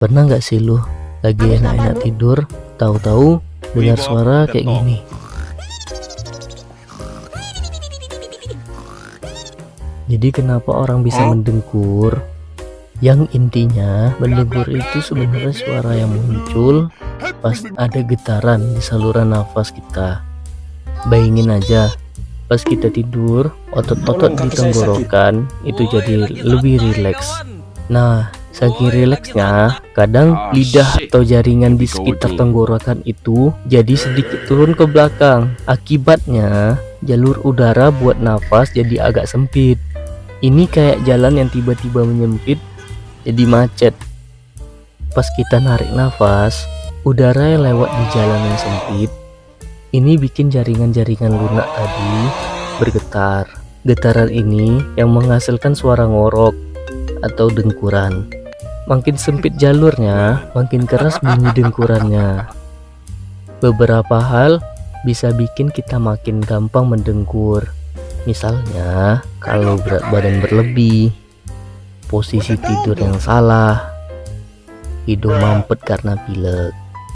Pernah nggak sih lu lagi enak-enak tidur, tahu-tahu dengar suara kayak gini? Jadi kenapa orang bisa mendengkur? Yang intinya mendengkur itu sebenarnya suara yang muncul pas ada getaran di saluran nafas kita. Bayangin aja, pas kita tidur, otot-otot di tenggorokan itu jadi lebih rileks. Nah, saking rileksnya, kadang lidah atau jaringan di sekitar tenggorokan itu jadi sedikit turun ke belakang. Akibatnya, jalur udara buat nafas jadi agak sempit. Ini kayak jalan yang tiba-tiba menyempit jadi macet. Pas kita narik nafas, udara yang lewat di jalan yang sempit ini bikin jaringan-jaringan lunak tadi bergetar. Getaran ini yang menghasilkan suara ngorok atau dengkuran. Makin sempit jalurnya, makin keras bunyi dengkurannya. Beberapa hal bisa bikin kita makin gampang mendengkur. Misalnya, kalau berat badan berlebih, posisi tidur yang salah, hidung mampet karena pilek,